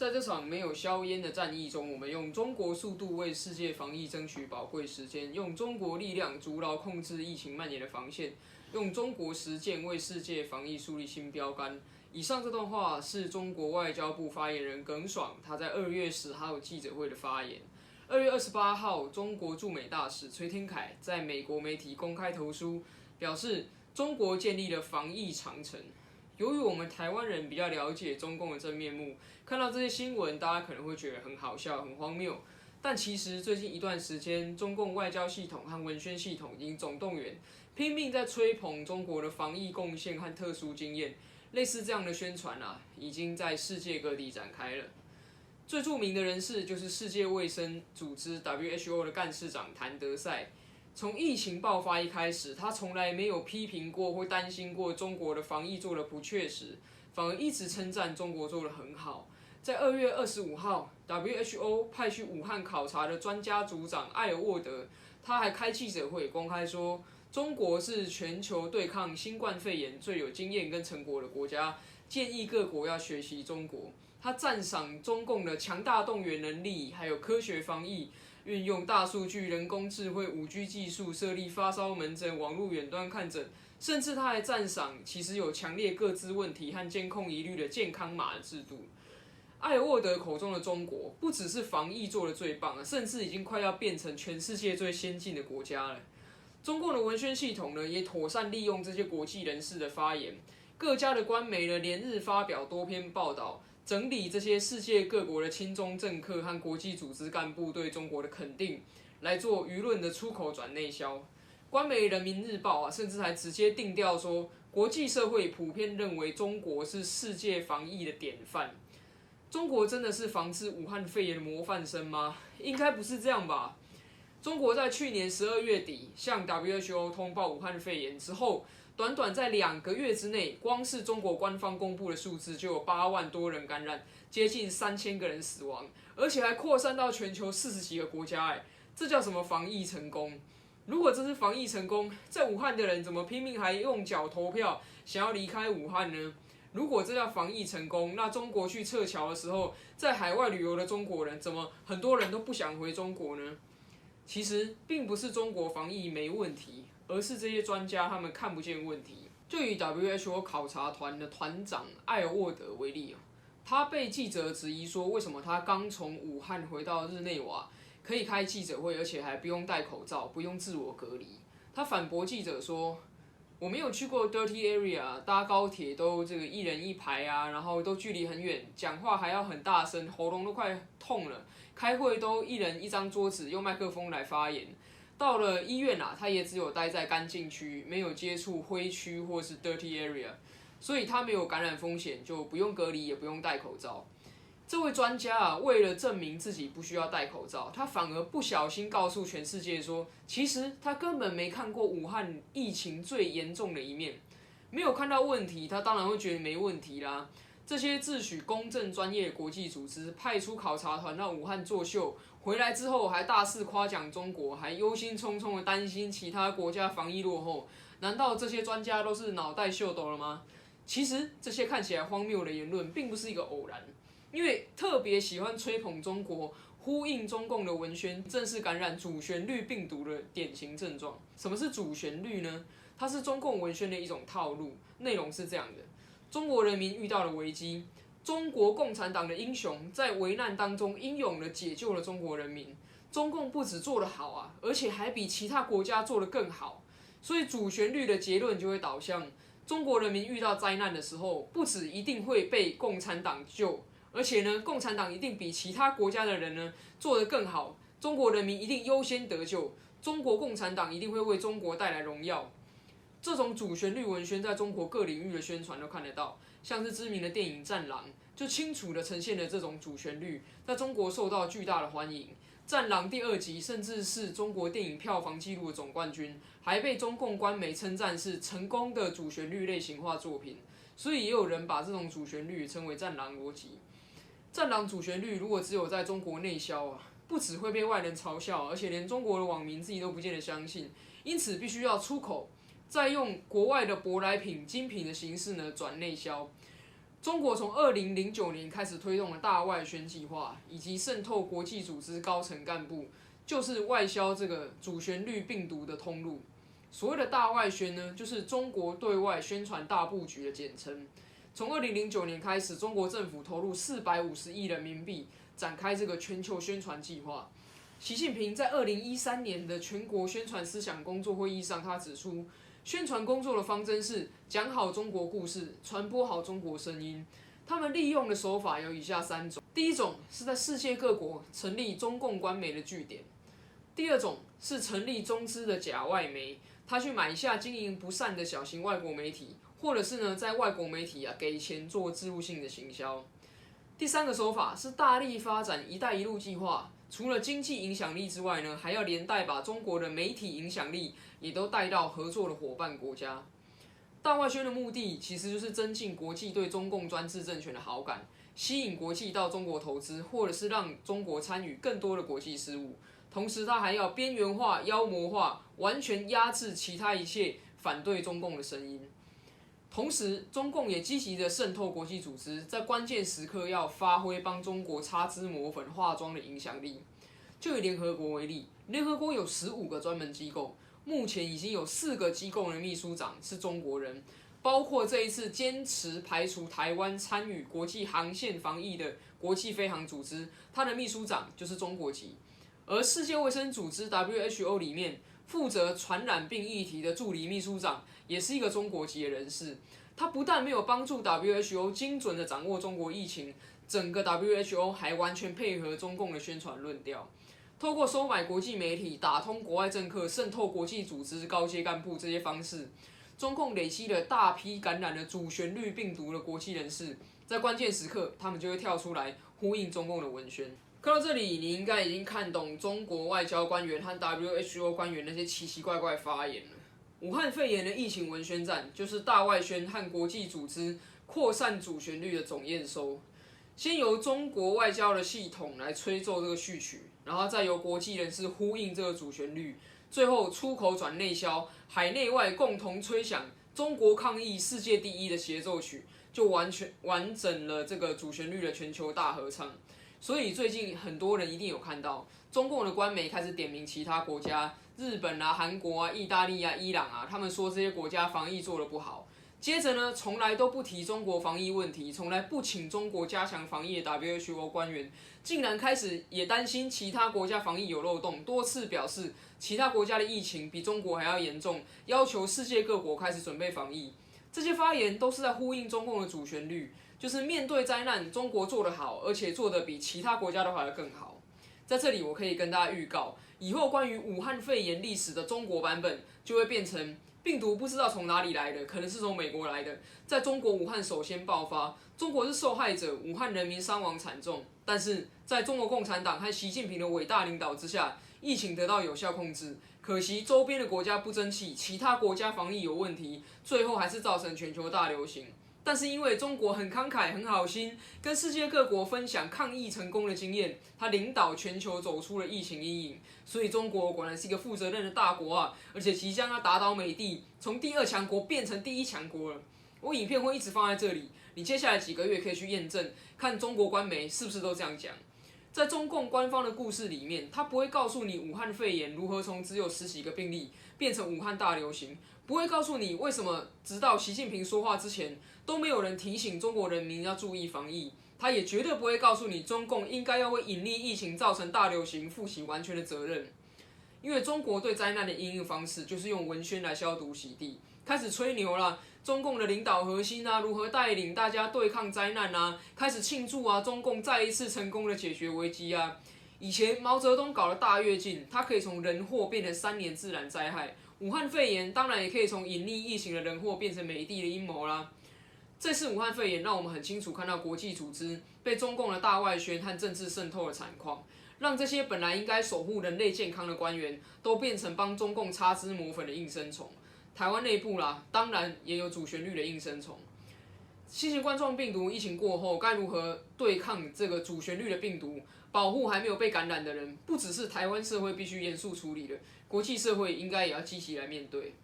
在这场没有硝烟的战役中，我们用中国速度为世界防疫争取宝贵时间，用中国力量筑牢控制疫情蔓延的防线，用中国实践为世界防疫树立新标杆。以上这段话是中国外交部发言人耿爽他在2月10号记者会的发言。2月28号，中国驻美大使崔天凯在美国媒体公开投书，表示中国建立了防疫长城。由于我们台湾人比较了解中共的真面目，看到这些新闻，大家可能会觉得很好笑、很荒谬。但其实最近一段时间，中共外交系统和文宣系统已经总动员，拼命在吹捧中国的防疫贡献和特殊经验。类似这样的宣传已经在世界各地展开了。最著名的人士就是世界卫生组织 WHO 的干事长谭德赛。从疫情爆发一开始，他从来没有批评过或担心过中国的防疫做得不确实，反而一直称赞中国做得很好。在2月25号 ，WHO 派去武汉考察的专家组长艾尔沃德，他还开记者会公开说，中国是全球对抗新冠肺炎最有经验跟成果的国家，建议各国要学习中国。他赞赏中共的强大动员能力，还有科学防疫。运用大数据、人工智慧、5G 技术设立发烧门诊、网络远端看诊，甚至他还赞赏其实有强烈个资问题和监控疑虑的健康码的制度。艾尔沃德口中的中国，不只是防疫做得最棒，甚至已经快要变成全世界最先进的国家了。中共的文宣系统呢，也妥善利用这些国际人士的发言，各家的官媒呢连日发表多篇报道。整理这些世界各国的亲中政客和国际组织干部对中国的肯定，来做舆论的出口转内销。官媒《人民日报》甚至还直接定调说，国际社会普遍认为中国是世界防疫的典范。中国真的是防治武汉肺炎的模范生吗？应该不是这样吧。中国在去年12月底向 WHO 通报武汉肺炎之后，短短在2个月之内，光是中国官方公布的数字就有8万多人感染，接近3000个人死亡，而且还扩散到全球40几个国家。这叫什么防疫成功？如果这是防疫成功，在武汉的人怎么拼命还用脚投票想要离开武汉呢？如果这叫防疫成功，那中国去撤侨的时候，在海外旅游的中国人怎么很多人都不想回中国呢？其实并不是中国防疫没问题，而是这些专家他们看不见问题。就以 WHO 考察团的团长艾尔沃德为例，他被记者质疑说，为什么他刚从武汉回到日内瓦，可以开记者会，而且还不用戴口罩，不用自我隔离。他反驳记者说，我没有去过 dirty area， 搭高铁都这个1人1排然后都距离很远，讲话还要很大声，喉咙都快痛了。开会都1人1张桌子，用麦克风来发言。到了医院他也只有待在干净区，没有接触灰区或是 dirty area， 所以他没有感染风险，就不用隔离，也不用戴口罩。这位专家为了证明自己不需要戴口罩，他反而不小心告诉全世界说，其实他根本没看过武汉疫情最严重的一面，没有看到问题，他当然会觉得没问题啦。这些自诩公正专业的国际组织派出考察团到武汉作秀，回来之后还大肆夸奖中国，还忧心忡忡的担心其他国家防疫落后。难道这些专家都是脑袋秀逗了吗？其实这些看起来荒谬的言论并不是一个偶然，因为特别喜欢吹捧中国、呼应中共的文宣，正是感染主旋律病毒的典型症状。什么是主旋律呢？它是中共文宣的一种套路，内容是这样的。中国人民遇到了危机，中国共产党的英雄在危难当中英勇地解救了中国人民。中共不只做得好而且还比其他国家做得更好。所以主旋律的结论就会导向中国人民遇到灾难的时候，不只一定会被共产党救，而且呢，共产党一定比其他国家的人呢做得更好。中国人民一定优先得救，中国共产党一定会为中国带来荣耀。这种主旋律文宣在中国各领域的宣传都看得到，像是知名的电影《战狼》就清楚地呈现了这种主旋律，在中国受到巨大的欢迎。《战狼》第2集甚至是中国电影票房纪录的总冠军，还被中共官媒称赞是成功的主旋律类型化作品。所以也有人把这种主旋律称为战狼逻辑。战狼主旋律如果只有在中国内销不只会被外人嘲笑，而且连中国的网民自己都不见得相信，因此必须要出口，再用国外的舶来品、精品的形式呢转内销。中国从2009年开始推动的大外宣计划，以及渗透国际组织高层干部，就是外销这个主旋律病毒的通路。所谓的大外宣呢，就是中国对外宣传大布局的简称。从2009年开始，中国政府投入450亿人民币展开这个全球宣传计划。习近平在2013年的全国宣传思想工作会议上，他指出，宣传工作的方针是讲好中国故事，传播好中国声音。他们利用的手法有以下3种：第一种是在世界各国成立中共官媒的据点；第二种是成立中资的假外媒，他去买下经营不善的小型外国媒体，或者是呢在外国媒体给钱做置入性的行销。第3个手法是大力发展"一带一路"计划。除了经济影响力之外呢，还要连带把中国的媒体影响力也都带到合作的伙伴国家。大外宣的目的其实就是增进国际对中共专制政权的好感，吸引国际到中国投资，或者是让中国参与更多的国际事务。同时，它还要边缘化、妖魔化，完全压制其他一切反对中共的声音。同时，中共也积极的渗透国际组织，在关键时刻要发挥帮中国擦脂抹粉、化妆的影响力。就以联合国为例，联合国有15个专门机构，目前已经有4个机构的秘书长是中国人，包括这一次坚持排除台湾参与国际航线防疫的国际飞航组织，它的秘书长就是中国籍。而世界卫生组织 WHO 里面负责传染病议题的助理秘书长也是一个中国籍的人士。他不但没有帮助 WHO 精准的掌握中国疫情，整个 WHO 还完全配合中共的宣传论调，透过收买国际媒体、打通国外政客、渗透国际组织高阶干部这些方式，中共累积了大批感染了主旋律病毒的国际人士，在关键时刻，他们就会跳出来呼应中共的文宣。看到这里，你应该已经看懂中国外交官员和 WHO 官员那些奇奇怪怪的发言了。武汉肺炎的疫情文宣战，就是大外宣和国际组织扩散主旋律的总验收。先由中国外交的系统来吹奏这个序曲，然后再由国际人士呼应这个主旋律，最后出口转内销，海内外共同吹响中国抗疫世界第一的协奏曲，就完整了这个主旋律的全球大合唱。所以最近很多人一定有看到，中共的官媒开始点名其他国家，日本啊、韩国啊、意大利啊、伊朗啊，他们说这些国家防疫做得不好。接着呢，从来都不提中国防疫问题，从来不请中国加强防疫的 WHO 官员，竟然开始也担心其他国家防疫有漏洞，多次表示其他国家的疫情比中国还要严重，要求世界各国开始准备防疫。这些发言都是在呼应中共的主旋律，就是面对灾难，中国做得好，而且做得比其他国家都还要更好。在这里，我可以跟大家预告，以后关于武汉肺炎历史的中国版本就会变成病毒不知道从哪里来的，可能是从美国来的，在中国武汉首先爆发，中国是受害者，武汉人民伤亡惨重。但是在中国共产党和习近平的伟大领导之下，疫情得到有效控制。可惜周边的国家不争气，其他国家防疫有问题，最后还是造成全球大流行。但是因为中国很慷慨、很好心，跟世界各国分享抗疫成功的经验，他领导全球走出了疫情阴影。所以中国果然是一个负责任的大国啊，而且即将要打倒美帝，从第2强国变成第1强国了。我影片会一直放在这里，你接下来几个月可以去验证，看中国官媒是不是都这样讲。在中共官方的故事里面，他不会告诉你武汉肺炎如何从只有10几个病例变成武汉大流行，不会告诉你为什么直到习近平说话之前都没有人提醒中国人民要注意防疫，他也绝对不会告诉你中共应该要为隐匿疫情造成大流行负起完全的责任。因为中国对灾难的因应方式就是用文宣来消毒洗地，开始吹牛啦，中共的领导核心啊，如何带领大家对抗灾难啊，开始庆祝啊，中共再一次成功的解决危机啊。以前毛泽东搞了大跃进，它可以从人祸变成3年自然灾害，武汉肺炎当然也可以从隐匿疫情的人祸变成美帝的阴谋啦。这次武汉肺炎让我们很清楚看到国际组织被中共的大外宣和政治渗透的惨况，让这些本来应该守护人类健康的官员都变成帮中共擦脂抹粉的应声虫。台湾内部啦，当然也有主旋律的应声虫。新型冠状病毒疫情过后，该如何对抗这个主旋律的病毒，保护还没有被感染的人，不只是台湾社会必须严肃处理的，国际社会应该也要积极来面对。